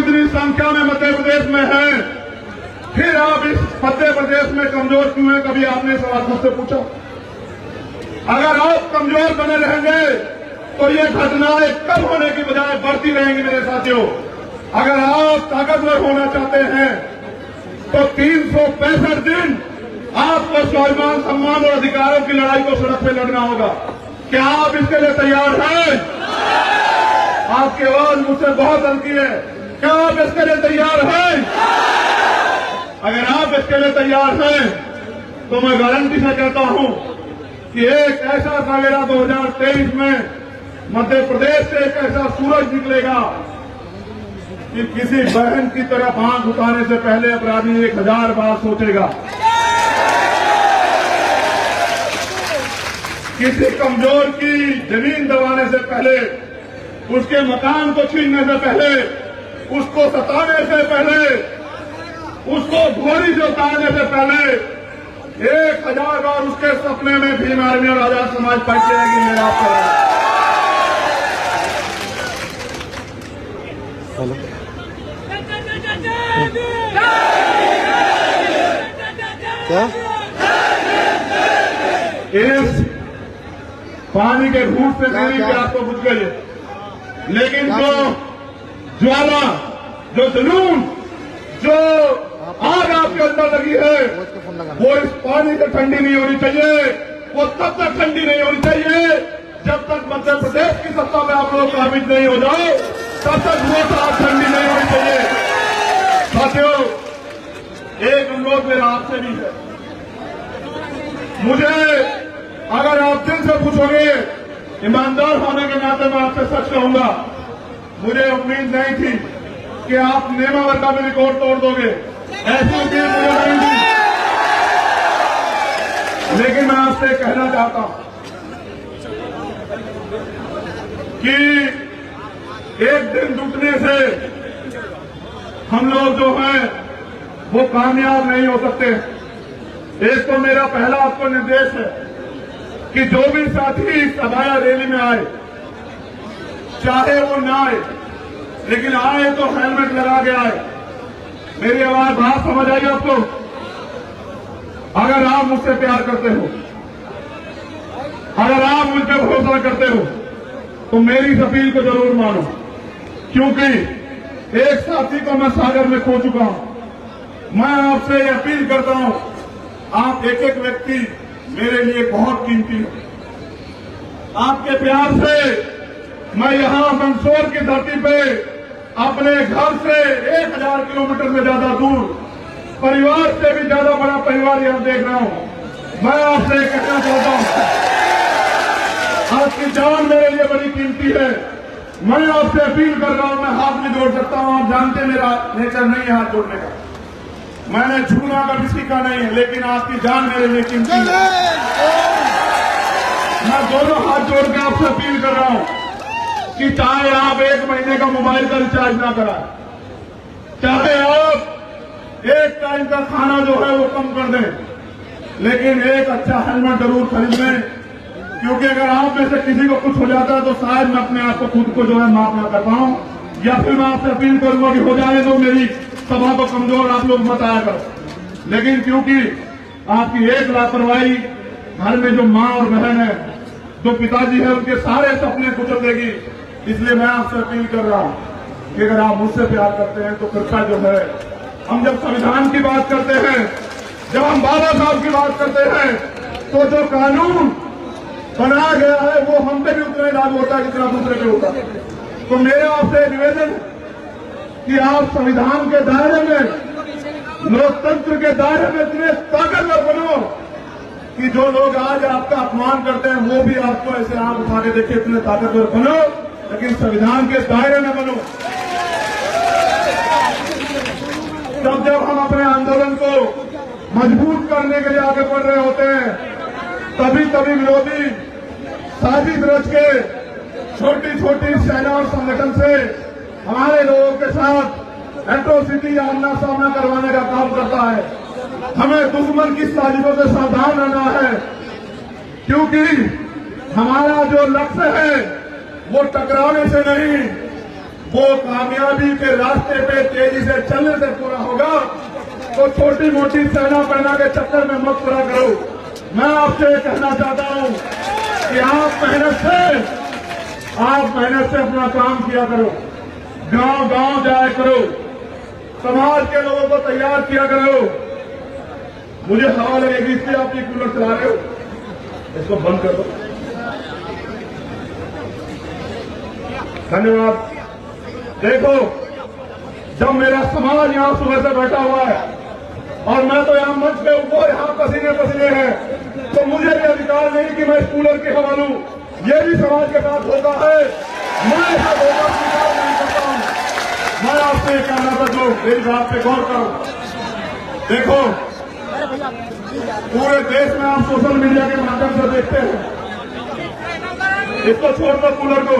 इतनी संख्या में मध्य प्रदेश में है, फिर आप इस मध्य प्रदेश में कमजोर क्यों हैं? कभी आपने सवाल मुझसे पूछा? अगर आप कमजोर बने रहेंगे तो ये घटनाएं कम होने की बजाय बढ़ती रहेंगी मेरे साथियों। अगर आप ताकतवर होना चाहते हैं तो 365 दिन आपको स्वाभिमान, सम्मान और अधिकारों की लड़ाई को सड़क पे लड़ना होगा। क्या आप इसके लिए तैयार हैं? आपकी आवाज मुझसे बहुत हल्की है। क्या आप इसके लिए तैयार हैं? अगर आप इसके लिए तैयार हैं तो मैं गारंटी से कहता हूं कि एक ऐसा सवेरा 2023 में मध्य प्रदेश से एक ऐसा सूरज निकलेगा कि किसी बहन की तरफ आंख उठाने से पहले अपराधी 1000 बार सोचेगा। किसी कमजोर की जमीन दबाने से पहले, उसके मकान को छीनने से पहले, उसको सताने से पहले, उसको घोड़ी से उतारने से पहले 1000 बार उसके सपने में भीम आर्मी और आजाद समाज पार्टी आएगी। मेरा आपका क्या इस पानी के घूंट से नहीं कि आपको बुझ गई, लेकिन जो ज्वाला, जो जुनून, जो आग आपके अंदर लगी है, वो इस पानी से ठंडी नहीं होनी चाहिए। वो तब तक ठंडी नहीं होनी चाहिए जब तक मध्य प्रदेश की सत्ता में आप लोग काबिज नहीं हो जाओ, तब तक वो आग ठंडी नहीं होनी चाहिए। साथियों, एक अनुरोध मेरा आपसे भी है। मुझे अगर आप दिल से पूछोगे, ईमानदार होने के नाते मैं आपसे सच कहूंगा, मुझे उम्मीद नहीं थी कि आप नेमावर का भी रिकॉर्ड तोड़ दोगे। ऐसी उम्मीद मुझे नहीं थी, लेकिन मैं आपसे कहना चाहता हूं कि एक दिन टूटने से हम लोग जो हैं वो कामयाब नहीं हो सकते। एक तो मेरा पहला आपको निर्देश है कि जो भी साथी सभाया रैली में आए, चाहे वो ना आए, लेकिन आए तो हेलमेट लगा के आए। मेरी आवाज बात समझ आई आपको? अगर आप मुझसे प्यार करते हो, अगर आप मुझ पर भरोसा करते हो, तो मेरी इस अपील को जरूर मानो, क्योंकि एक साथी को मैं सागर में खो चुका हूं। मैं आपसे अपील करता हूं, आप एक एक व्यक्ति मेरे लिए बहुत कीमती है। आपके प्यार से मैं यहां मंदसौर की धरती पे अपने घर से 1000 किलोमीटर से ज्यादा दूर, परिवार से भी ज्यादा बड़ा परिवार यहां देख रहा हूं। मैं आपसे कहना चाहता हूं, आपकी जान मेरे लिए बड़ी कीमती है। मैं आपसे अपील कर रहा हूं, मैं हाथ भी जोड़ सकता हूं, आप जानते मेरा नेचर नहीं है हाथ जोड़ने का, मैंने छूना कभी सीखा नहीं है, लेकिन आपकी जान मेरे लिए कीमती है। मैं दोनों हाथ जोड़ के आपसे अपील कर रहा हूं कि चाहे आप 1 महीने का मोबाइल का रिचार्ज ना कराएं, चाहे आप एक टाइम का खाना जो है वो कम कर दें, लेकिन एक अच्छा हेलमेट जरूर खरीद लें, क्योंकि अगर आप में से किसी को कुछ हो जाता है तो शायद मैं अपने आप को खुद को जो है माफ ना कर पाऊं, या फिर मैं आपसे अपील करूंगा कि हो जाए तो मेरी सभा को कमजोर आप लोग मत आया करो। लेकिन क्योंकि आपकी एक लापरवाही घर में जो मां और बहन है, जो पिताजी है, उनके सारे सपने कुचल देगी, इसलिए मैं आपसे अपील कर रहा हूं कि अगर आप मुझसे प्यार करते हैं तो कृपया जो है, हम जब संविधान की बात करते हैं, जब हम बाबा साहब की बात करते हैं, तो जो कानून बनाया गया है वो हम पे भी उतना ही लागू होता है जितना दूसरे पे होता है। तो मेरा आपसे निवेदन कि आप संविधान के दायरे में, लोकतंत्र के दायरे में इतने ताकतवर बनो कि जो लोग आज आपका अपमान करते हैं वो भी आपको ऐसे आंख उठा के देखे, इतने ताकतवर बनो, लेकिन संविधान के दायरे में बनो। तब जब हम अपने आंदोलन को मजबूत करने के लिए आगे बढ़ रहे होते हैं, तभी विरोधी साजिश रच के छोटी छोटी सेना और संगठन से हमारे लोगों के साथ एट्रोसिटी या आमना सामना करवाने का काम करता है। हमें दुश्मन की साजिशों से सावधान रहना है, क्योंकि हमारा जो लक्ष्य है वो टकराने से नहीं, वो कामयाबी के रास्ते पे तेजी से चलने से पूरा होगा। तो छोटी मोटी सेना पहना के चक्कर में मत पूरा करो। मैं आपसे कहना चाहता हूं कि आप मेहनत से अपना काम किया करो, गांव गांव जाया करो, समाज के लोगों को तैयार किया करो। मुझे हवा लगेगी इसलिए आप ये कूलर चला रहे हो, इसको बंद कर दो। धन्यवाद। देखो, जब मेरा समाज यहां सुबह से बैठा हुआ है और मैं तो यहां मंच पे ऊपर यहां पसीने पसीने हैं, तो मुझे भी अधिकार नहीं कि मैं इस कूलर के हवा लूं। ये भी समाज के साथ होता है, मैं ऐसा धोखा स्वीकार नहीं करता हूं। मैं आपसे एक कहना चाहता हूं, मेरी बात पे गौर करो। देखो, पूरे देश में आप सोशल मीडिया के माध्यम से देखते हैं, इसको छोड़ दो कूलर को।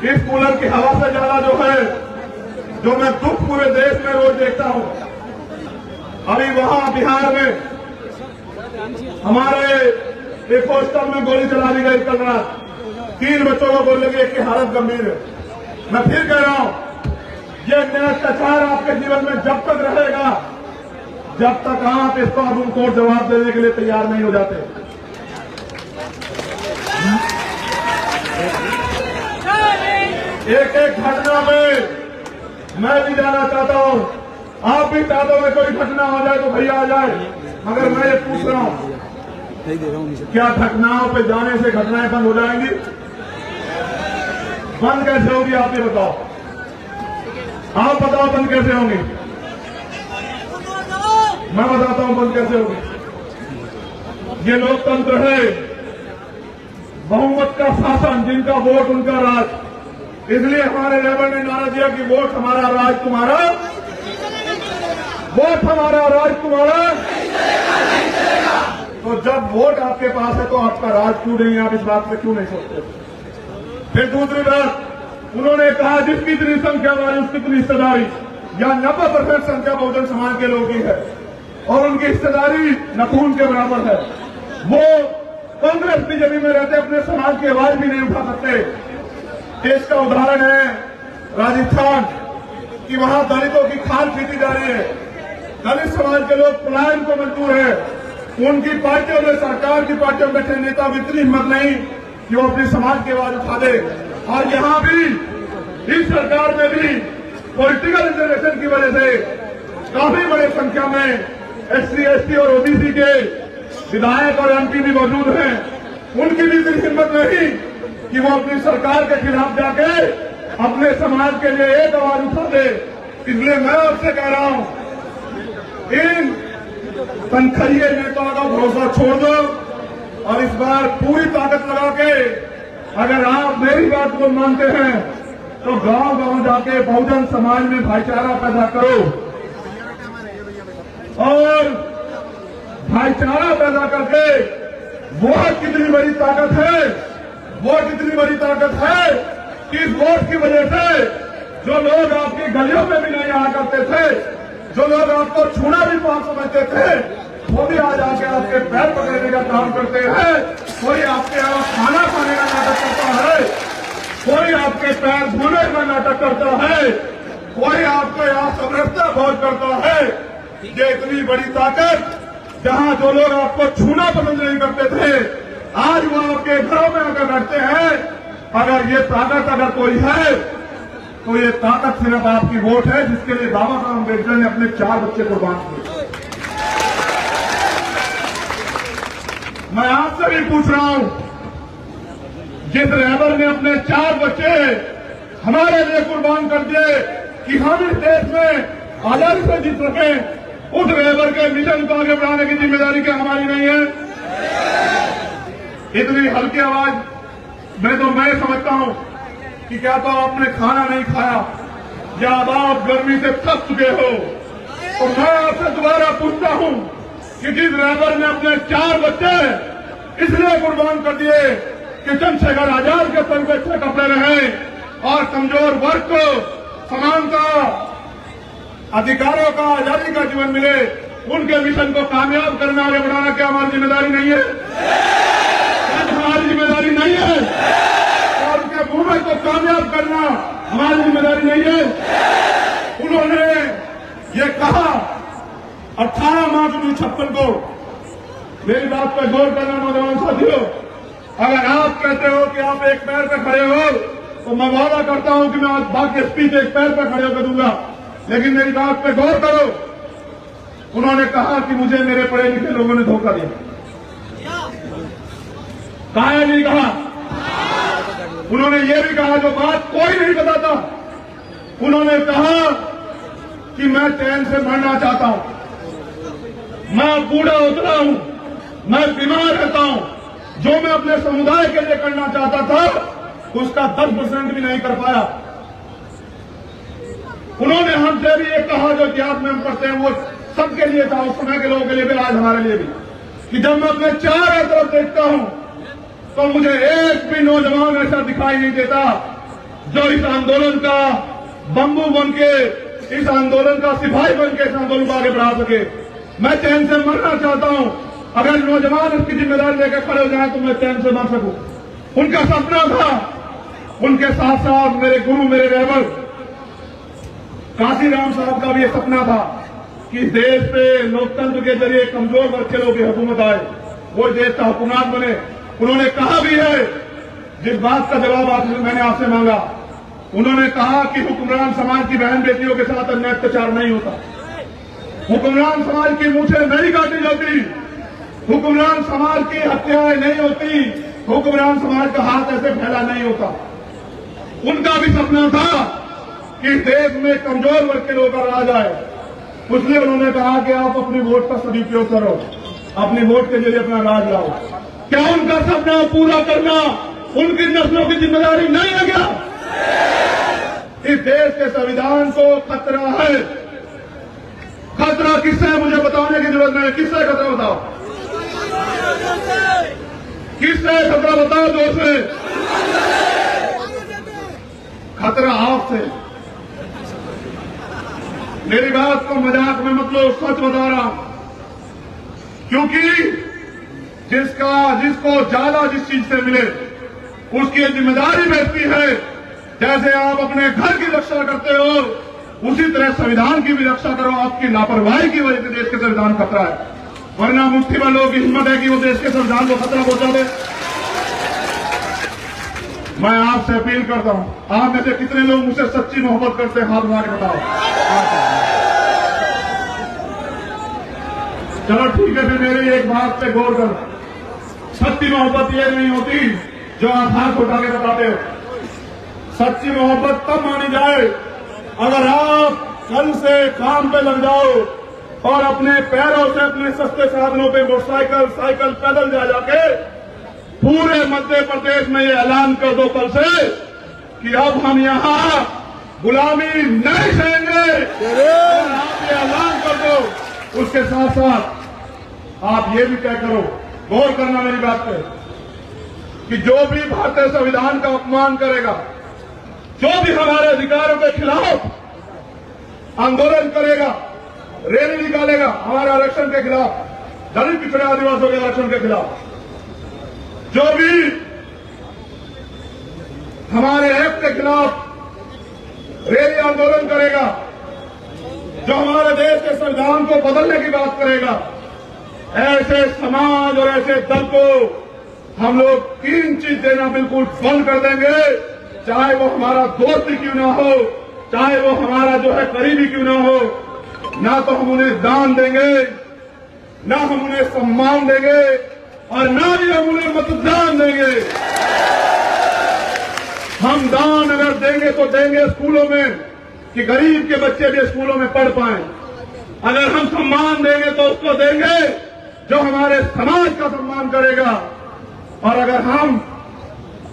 इस कूलर की हवा से ज्यादा जो है, जो मैं दुख पूरे देश में रोज देखता हूं। अभी वहां बिहार में हमारे एक हॉस्टल में गोली चला दी गई कल रात, 3 बच्चों को गोली लगी, एक की हालत गंभीर है। मैं फिर कह रहा हूं, ये अत्याचार आपके जीवन में जब तक रहेगा, जब तक आप इस पर उनको जवाब देने के लिए तैयार नहीं हो जाते। एक एक घटना में मैं भी जाना चाहता हूं, आप भी चाहते हो कोई घटना हो जाए तो भैया आ जाए, मगर मैं ये पूछ रहा हूं, क्या घटनाओं पे जाने से घटनाएं बंद हो जाएंगी? बंद कैसे होगी आप ये बताओ, आप बताओ बंद कैसे होंगी? मैं बताता हूं बंद कैसे होगी। ये लोकतंत्र है, बहुमत का शासन, जिनका वोट उनका राज। इसलिए हमारे लेबर ने नारा दिया कि वोट हमारा राज तुम्हारा, वोट हमारा राज तुम्हारा। तो जब वोट आपके पास है तो आपका राज क्यों नहीं है? आप इस बात पे क्यों नहीं सोचते? फिर दूसरी बात, उन्होंने कहा जिसकी इतनी संख्या वाली उसकी इतनी हिस्सेदारी, या 90% संख्या बहुजन समाज के लोगों की है और उनकी हिस्सेदारी नखून के बराबर है। वो कांग्रेस बीजेपी में रहते अपने समाज की आवाज भी नहीं उठा सकते। देश का उदाहरण है राजस्थान कि वहां दलितों की खाल पीटी जा रही है, दलित समाज के लोग पलायन को मजबूर है। उनकी पार्टियों में, सरकार की पार्टियों में बैठे नेता भी इतनी हिम्मत नहीं कि वो अपनी समाज की आवाज उठा दे। और यहां भी, इस सरकार में भी पॉलिटिकल इंटरवेंशन की वजह से काफी बड़ी संख्या में SC, ST और OBC के विधायक और MP भी मौजूद हैं। उनकी भी इतनी हिम्मत नहीं कि वो अपनी सरकार के खिलाफ जाके अपने समाज के लिए एक आवाज उठा दे। इसलिए मैं आपसे कह रहा हूं, इन तनखैये नेताओं का भरोसा छोड़ दो और इस बार पूरी ताकत लगा के, अगर आप मेरी बात को मानते हैं तो गांव गांव जाके बहुजन समाज में भाईचारा पैदा करो। और भाईचारा पैदा करके वोट कितनी बड़ी ताकत है, वोट इतनी बड़ी ताकत है कि इस वोट की वजह से जो लोग आपकी गलियों में भी नहीं आया करते थे, जो लोग आपको छूना भी पाप समझते थे, वो भी आज आके आपके पैर पकड़ने का काम करते हैं। कोई आपके यहाँ खाना खाने का नाटक करता है, कोई आपके पैर धोने का नाटक करता है, कोई आपको यहाँ समरसता भोज करता है। ये इतनी बड़ी ताकत, जहाँ जो लोग आपको छूना पसंद नहीं करते थे, आज वो आपके घरों में आकर बैठते हैं। अगर ये ताकत अगर कोई है तो ये ताकत सिर्फ आपकी वोट है, जिसके लिए बाबा साहब अम्बेडकर ने अपने 4 बच्चे कुर्बान किए। मैं आपसे भी पूछ रहा हूं, जिस रहबर ने अपने 4 बच्चे हमारे लिए कुर्बान कर दिए कि हम इस देश में आजादी से जीत सके, उस रहबर के मिशन को आगे बढ़ाने की जिम्मेदारी क्या हमारी नहीं है? इतनी हल्की आवाज में तो मैं समझता हूं कि क्या तो आपने खाना नहीं खाया या अब आप गर्मी से थक चुके हो। तो मैं आपसे दोबारा पूछता हूं कि जिस ड्राइवर ने अपने 4 बच्चे इसलिए कुर्बान कर दिए कि चंद्रशेखर आजाद के सर पे अच्छे कपड़े रहे और कमजोर वर्ग को समानता, अधिकारों का, आजादी का जीवन मिले, उनके मिशन को कामयाब करना, आगे बढ़ाना क्या हमारी जिम्मेदारी नहीं है? हमारी जिम्मेदारी नहीं है? और उनके हुकूमत को कामयाब करना हमारी जिम्मेदारी नहीं है। उन्होंने ये कहा 18 मार्च 1956 को, मेरी बात पर गौर करना नौजवान साथियों, अगर आप कहते हो कि आप एक पैर पर खड़े हो तो मैं वादा करता हूं कि मैं आज बाकी स्पीच एक पैर पर खड़े होकर दूंगा, लेकिन मेरी बात पर गौर करो। उन्होंने कहा कि मुझे मेरे पढ़े लिखे लोगों ने धोखा दिया। कहा या नहीं कहा? उन्होंने ये भी कहा जो बात कोई नहीं बताता, उन्होंने कहा कि मैं चैन से मरना चाहता हूं, मैं बूढ़ा उतरा हूं, मैं बीमार रहता हूं, जो मैं अपने समुदाय के लिए करना चाहता था उसका 10% भी नहीं कर पाया। उन्होंने हमसे भी ये कहा जो इतिहास में हम पढ़ते हैं वो सबके लिए था, उस समय के लोगों के लिए भी, आज हमारे लिए भी, कि जब मैं अपने चारों तरफ देखता हूं तो मुझे एक भी नौजवान ऐसा दिखाई नहीं देता जो इस आंदोलन का बंबू बन के, इस आंदोलन का सिपाही बन के इस आंदोलन को आगे बढ़ा सके। मैं चैन से मरना चाहता हूं, अगर नौजवान इसकी जिम्मेदारी लेकर खड़े हो जाए तो मैं चैन से मर सकूं। उनका सपना था। उनके साथ साथ मेरे गुरु, मेरे रहबर काशीराम साहब का भी ये सपना था कि देश पे लोकतंत्र के जरिए कमजोर वर्ग के लोगों की हुकूमत आए, वो देश का हुकूमत बने। उन्होंने कहा भी है, जिस बात का जवाब मैंने आपसे मांगा, उन्होंने कहा कि हुक्मरान समाज की बहन बेटियों के साथ अन्याय अत्याचार नहीं होता, हुक्मरान समाज की मूछें नहीं काटी जाती, हुक्मरान समाज की हत्याएं नहीं होती, हुक्मरान समाज का हाथ ऐसे फैला नहीं होता। उनका भी सपना था कि देश में कमजोर वर्ग के लोगों का राज आए, इसलिए उन्होंने कहा कि आप अपनी वोट का सदुपयोग करो, अपनी वोट के जरिए अपना राज लाओ। क्या उनका सपना पूरा करना उनकी नस्लों की जिम्मेदारी नहीं है क्या? इस देश के संविधान को खतरा है। खतरा किससे है मुझे बताने की जरूरत नहीं। किससे खतरा बताओ, किससे खतरा बताओ जोर से। खतरा आपसे। मेरी बात को मजाक में मत लो, सच बता रहा हूं, क्योंकि जिसको ज्यादा जिस चीज से मिले उसकी जिम्मेदारी बैठती है। जैसे आप अपने घर की रक्षा करते हो उसी तरह संविधान की भी रक्षा करो। आपकी लापरवाही की वजह से देश के संविधान खतरा है, वरना मुट्ठी भर लोगों की हिम्मत है कि वो देश के संविधान को खतरा पहुंचा दे। मैं आपसे अपील करता हूं, आप में से कितने लोग मुझसे सच्ची मोहब्बत करते हैं, हाथ उठा के बताओ। चलो ठीक है, फिर मेरी एक बात पे गौर करो। सच्ची मोहब्बत ये नहीं होती जो आप हाथ उठा के बताते हो। सच्ची मोहब्बत तब मानी जाए अगर आप कल से काम पे लग जाओ और अपने पैरों से अपने सस्ते साधनों पे मोटरसाइकिल, साइकिल, पैदल जाके पूरे मध्य प्रदेश में ये ऐलान कर दो कल से कि अब हम यहां गुलामी नहीं सहेंगे। आप ये ऐलान कर दो। उसके साथ साथ आप ये भी तय करो, गौर करना मेरी बात पे, कि जो भी भारतीय संविधान का अपमान करेगा, जो भी हमारे अधिकारों के खिलाफ आंदोलन करेगा, रैली निकालेगा हमारे आरक्षण के खिलाफ, दलित पिछड़े आदिवासियों के आरक्षण के खिलाफ, जो भी हमारे एक्ट के खिलाफ रैली आंदोलन करेगा, जो हमारे देश के संविधान को बदलने की बात करेगा, ऐसे समाज और ऐसे दल को हम लोग 3 चीज देना बिल्कुल बंद कर देंगे। चाहे वो हमारा दोस्त क्यों ना हो, चाहे वो हमारा जो है करीबी क्यों ना हो, ना तो हम उन्हें दान देंगे, ना हम उन्हें सम्मान देंगे और ना ही हम उन्हें मतदान देंगे। हम दान अगर देंगे तो देंगे स्कूलों में कि गरीब के बच्चे भी स्कूलों में पढ़ पाएं। अगर हम सम्मान देंगे तो उसको देंगे जो हमारे समाज का सम्मान करेगा, और अगर हम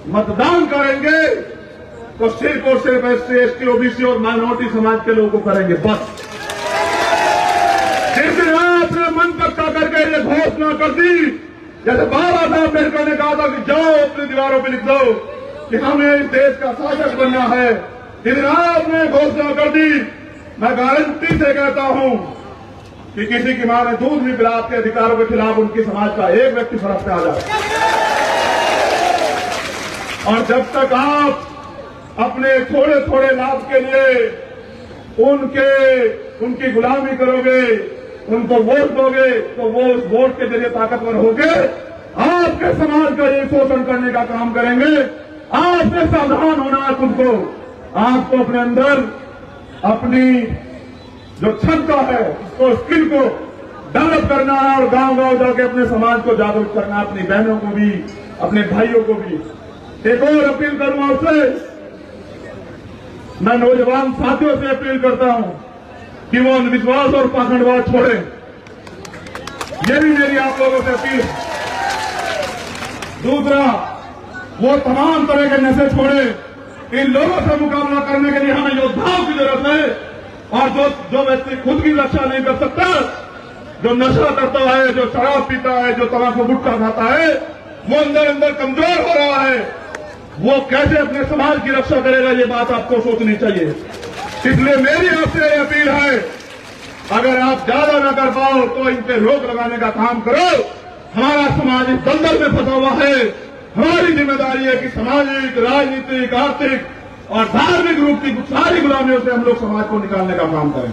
मतदान करेंगे तो सिर्फ और सिर्फ SC, ST, OBC और माइनॉरिटी समाज के लोगों को करेंगे बस। जिस दिन आपने मन पक्का करके ये घोषणा कर दी, जैसे बाबा साहब अम्बेडकर ने कहा था कि जाओ अपनी दीवारों पर लिख दो कि हमें इस देश का शासक बनना है, जिस दिन आपने घोषणा कर दी, मैं गारंटी से कहता हूं कि किसी की मां ने दूध भी पिला, आपके अधिकारों के खिलाफ उनकी समाज का एक व्यक्ति सड़क पे आ जाए। और जब तक आप अपने थोड़े थोड़े लाभ के लिए उनकी गुलामी करोगे, उनको वोट दोगे, तो वो उस वोट के जरिए ताकतवर होगे, आपके समाज का ये शोषण करने का काम करेंगे। आपसे सावधान होना है खुद को। आपको अपने अंदर अपनी जो क्षमता है उसको, स्किल को डेवलप करना है और गांव गांव जाके अपने समाज को जागरूक करना, अपनी बहनों को भी, अपने भाइयों को भी। एक और अपील करूं आपसे, मैं नौजवान साथियों से अपील करता हूं कि वो अंधविश्वास और पाखंडवाद छोड़ें। ये भी मेरी आप लोगों से अपील। दूसरा, वो तमाम तरह के नशे छोड़ें। इन लोगों से मुकाबला करने के लिए हमें योद्धाओं की जरूरत है। और जो व्यक्ति खुद की रक्षा नहीं कर सकता, जो नशा करता है, जो शराब पीता है, जो तंबाकू गुटखा खाता है, वो अंदर अंदर कमजोर हो रहा है। वो कैसे अपने समाज की रक्षा करेगा, ये बात आपको सोचनी चाहिए। इसलिए मेरी आपसे अपील है, अगर आप ज्यादा न कर पाओ तो इन पे रोक लगाने का काम करो। हमारा समाज इस दलदल में फंसा हुआ है। हमारी जिम्मेदारी है कि सामाजिक, राजनीतिक, आर्थिक और धार्मिक रूप की सारी गुलामियों से हम लोग समाज को निकालने का काम करें।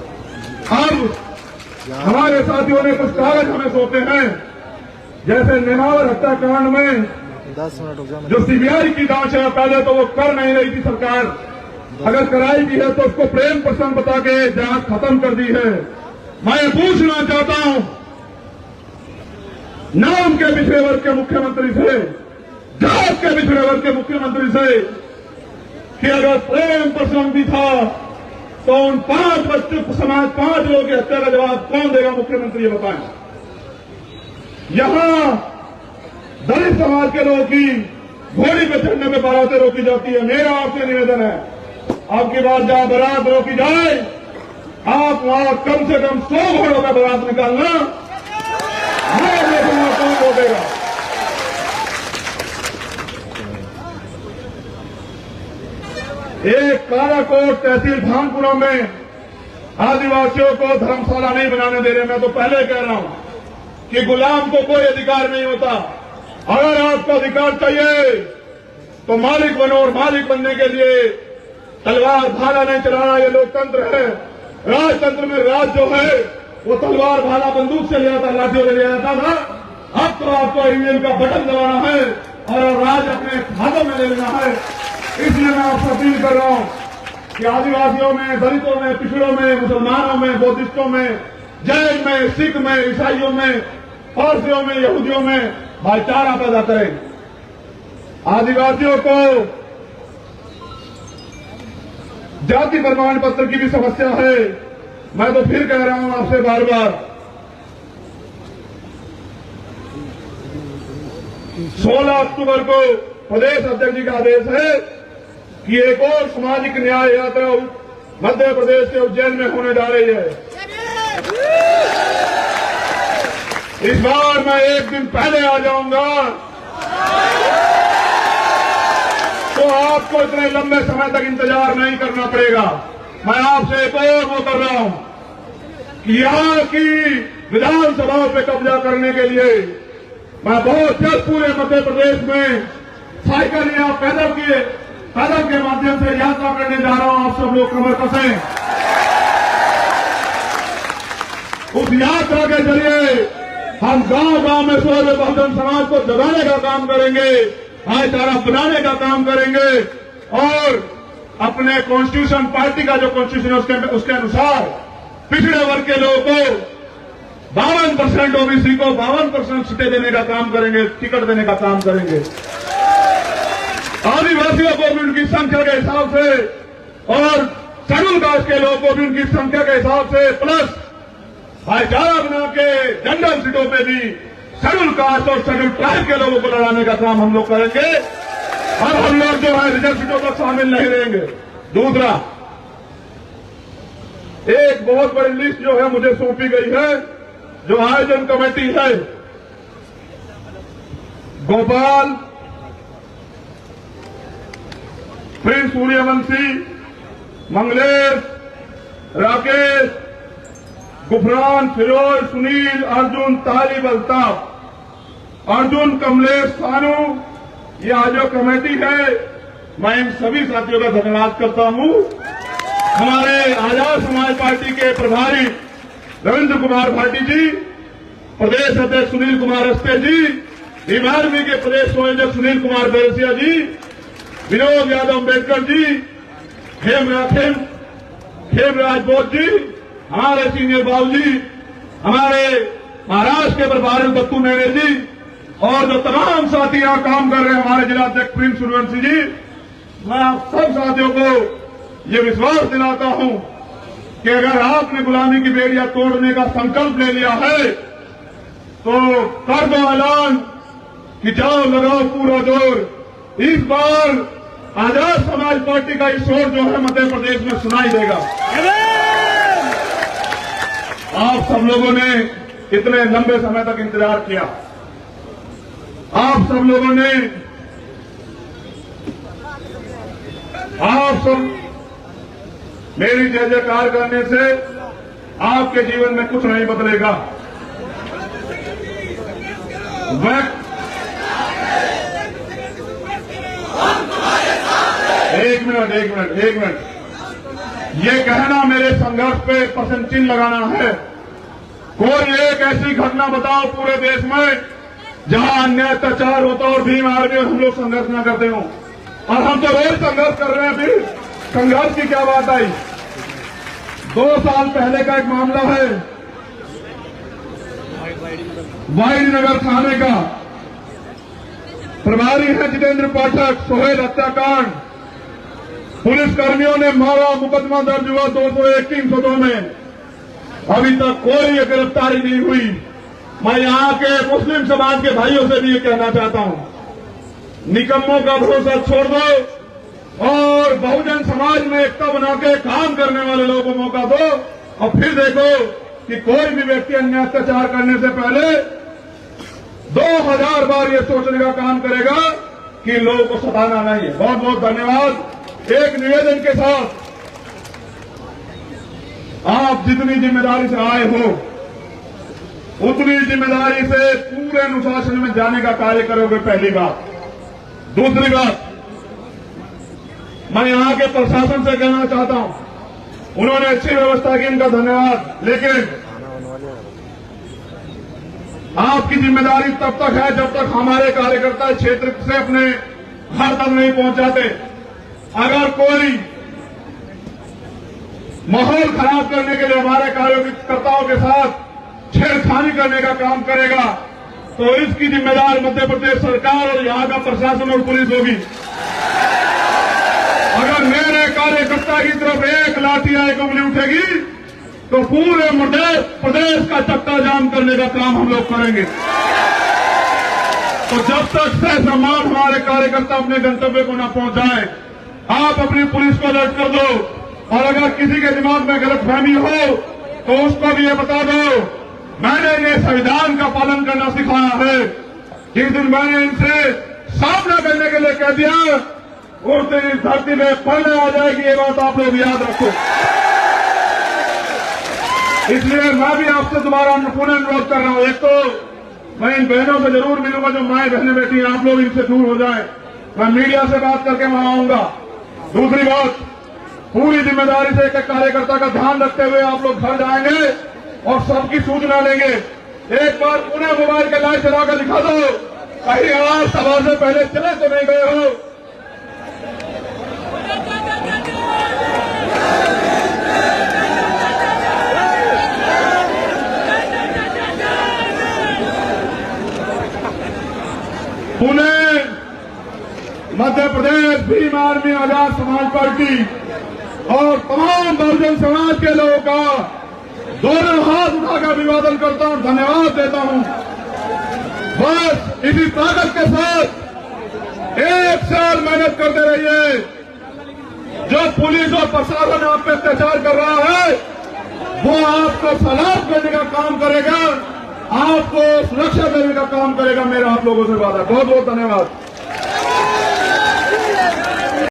अब हमारे साथियों ने कुछ कागज हमें सौंपे हैं, जैसे नेमावर हत्याकांड में 10 मिनट जो सीबीआई की जांच है, पहले तो वो कर नहीं रही थी सरकार, अगर कराई भी है तो उसको प्रेम प्रसंग बता के जांच खत्म कर दी है। मैं पूछना चाहता हूं नाम के पिछड़े वर्ग के मुख्यमंत्री से, जात के पिछड़े वर्ग के मुख्यमंत्री से, कि अगर प्रेम प्रसंग भी था तो उन 5 बच्चों समाज 5 लोगों की हत्या का जवाब कौन देगा? मुख्यमंत्री ये बताएं। यहां दलित समाज के लोगों की घोड़ी पे चढ़ने में बारातें रोकी जाती है। मेरा आपसे निवेदन है, आपकी बात जहां बारात रोकी जाए, आप वहां कम से कम 100 घोड़ों का बारात निकालना, मैं देखूंगा कौन रोकेगा। एक काराकोट तहसील भानपुरा में आदिवासियों को धर्मशाला नहीं बनाने दे रहे। मैं तो पहले कह रहा हूं कि गुलाम को कोई अधिकार नहीं होता। अगर आपको अधिकार चाहिए तो मालिक बनो, और मालिक बनने के लिए तलवार भाला नहीं चलाना, ये लोकतंत्र है। राजतंत्र में राज जो है वो तलवार भाला बंदूक से ले आता, लाठियों से ले आता था। अब तो आपको ईवीएम का बटन दबाना है और राज अपने हाथों में ले लेना है। इसलिए मैं आपसे अपील कर रहा हूं कि आदिवासियों में, दलितों में, पिछड़ों में, मुसलमानों में, बौद्धिस्टों में, जैन में, सिख में, ईसाइयों में, पारसियों में, यहूदियों में भाईचारा पैदा करें। आदिवासियों को जाति प्रमाण पत्र की भी समस्या है। मैं तो फिर कह रहा हूं आपसे बार बार, 16 अक्टूबर को प्रदेश अध्यक्ष जी का आदेश है कि एक और सामाजिक न्याय यात्रा मध्य प्रदेश के उज्जैन में होने जा रही है। इस बार मैं एक दिन पहले आ जाऊंगा, तो आपको इतने लंबे समय तक इंतजार नहीं करना पड़ेगा। मैं आपसे एक और वो कर रहा हूं कि यहां की विधानसभाओं पे कब्जा करने के लिए मैं बहुत जल्द पूरे मध्य प्रदेश में साइकिल या पैदल के माध्यम से यात्रा करने जा रहा हूं। आप सब लोग कमर कसें। उस यात्रा के जरिए हम गांव गांव में सर्व बहुजन समाज को जगाने का काम करेंगे, भाईचारा बनाने का काम करेंगे और अपने कॉन्स्टिट्यूशन पार्टी का जो कॉन्स्टिट्यूशन है उसके अनुसार पिछड़े वर्ग के लोगों को 52% ओबीसी को 52% सीटें देने का काम करेंगे, टिकट देने का काम करेंगे। आदिवासियों को भी उनकी संख्या के हिसाब से और शेड्यूल कास्ट के लोगों को भी उनकी संख्या के हिसाब से प्लस भाईचारा बना के जनरल सीटों पे भी शेड्यूल कास्ट और शेड्यूल ट्राइब के लोगों को लड़ाने का काम हम लोग करेंगे और हम लोग जो है रिजर्व सीटों पर शामिल नहीं रहेंगे। दूसरा, एक बहुत बड़ी लिस्ट जो है मुझे सौंपी गई है, जो आयोजन कमेटी है, गोपाल, प्रिंस सूर्यवंशी, मंगलेश, राकेश, गुफरान, फिरोज, सुनील, अर्जुन, तालिब, अल्ताफ, अर्जुन, कमलेश, सानू, ये आयोजक कमेटी है। मैं इन सभी साथियों का धन्यवाद करता हूं। हमारे आजाद समाज पार्टी के प्रभारी रविंद्र कुमार भाटी जी, प्रदेश अध्यक्ष सुनील कुमार अस्ते जी, भीम आर्मी के प्रदेश संयोजक सुनील कुमार बैरसिया जी, विनोद यादव अम्बेडकर जी, खेमराज बोध जी, हमारे सीनियर बाबू जी, हमारे महाराष्ट्र के प्रभारी दत्तू मेहरे जी और जो तमाम साथी यहां काम कर रहे हैं, हमारे जिलाध्यक्ष प्रिंस सूर्यवंशी जी, मैं आप सब साथियों को ये विश्वास दिलाता हूं कि अगर आपने गुलामी की बेड़ियां तोड़ने का संकल्प ले लिया है तो कर दो ऐलान कि जाओ लगाओ पूरा जोर। इस बार आजाद समाज पार्टी का शोर जो है मध्य प्रदेश में सुनाई देगा। आप सब लोगों ने इतने लंबे समय तक इंतजार किया, आप सब मेरी जय जयकार करने से आपके जीवन में कुछ नहीं बदलेगा। एक मिनट, ये कहना मेरे संघर्ष पे प्रश्न चिन्ह लगाना है। कोई एक ऐसी घटना बताओ पूरे देश में जहां अन्याय अत्याचार होता और भीम आर्मी हम लोग संघर्ष न करते हो। और हम तो रोज संघर्ष कर रहे हैं। फिर संघर्ष की क्या बात आई? 2 साल पहले का एक मामला है, वाहिनीनगर थाने का प्रभारी है जितेंद्र पाठक, सोहेल हत्याकांड। पुलिस कर्मियों ने मारा, मुकदमा दर्ज हुआ 201 302 में, अभी तक कोई गिरफ्तारी नहीं हुई। मैं यहां के मुस्लिम समाज के भाइयों से भी ये कहना चाहता हूं, निकम्मों का भरोसा छोड़ दो और बहुजन समाज में एकता बना के काम करने वाले लोगों को मौका दो। और फिर देखो कि कोई भी व्यक्ति अन्याय अत्याचार करने से पहले 2000 बार ये सोचने का काम करेगा कि लोगों को सताना नहीं है। बहुत बहुत धन्यवाद। एक निवेदन के साथ, आप जितनी जिम्मेदारी से आए हो उतनी जिम्मेदारी से पूरे अनुशासन में जाने का कार्य करोगे, पहली बात। दूसरी बात, मैं यहां के प्रशासन से कहना चाहता हूं, उन्होंने अच्छी व्यवस्था की, इनका धन्यवाद। लेकिन आपकी जिम्मेदारी तब तक है जब तक हमारे कार्यकर्ता क्षेत्र से अपने घर तक नहीं पहुंचाते। अगर कोई माहौल खराब करने के लिए हमारे कार्यकर्ताओं के साथ छेड़खानी करने का काम करेगा तो इसकी जिम्मेदार मध्य प्रदेश सरकार और यहां का प्रशासन और पुलिस होगी। अगर मेरे कार्यकर्ता की तरफ एक लाठी आए उंगली उठेगी तो पूरे प्रदेश का चक्का जाम करने का काम हम लोग करेंगे। तो जब तक सह सम्मान हमारे कार्यकर्ता अपने गंतव्य को न पहुंचाए, आप अपनी पुलिस को अलर्ट कर दो। और अगर किसी के दिमाग में गलतफहमी हो तो उसको भी ये बता दो, मैंने ये संविधान का पालन करना सिखाया है। जिस दिन मैंने इनसे सामना करने के लिए कह दिया, उस दिन इस धरती में पहले आ जाएगी, ये बात आप लोग याद रखो। इसलिए मैं भी आपसे दोबारा पुनः अनुरोध कर रहा हूं। एक तो मैं इन बहनों से जरूर मिलूंगा जो माए बहनें बैठी हैं, आप लोग इनसे दूर हो जाएं। मैं मीडिया से बात करके वहां आऊंगा। दूसरी बात, पूरी जिम्मेदारी से एक कार्यकर्ता का ध्यान रखते हुए आप लोग घर जाएंगे और सबकी सूचना लेंगे। एक बार पुनः मोबाइल का लाइट चलाकर दिखा दो, कहीं आप सभा से पहले चले तो नहीं गए हो। पुणे, मध्य प्रदेश भीम आर्मी आजाद समाज पार्टी और तमाम बहुजन समाज के लोगों का दोनों हाथ उठाकर अभिवादन करता हूं, धन्यवाद देता हूं। बस इसी ताकत के साथ 1 साल मेहनत करते रहिए। जो पुलिस और प्रशासन आप पे अत्याचार कर रहा है वो आपको सलाह करने का काम करेगा, आपको सुरक्षा देने का काम करेगा। मेरा आप लोगों से वादा। बहुत बहुत धन्यवाद।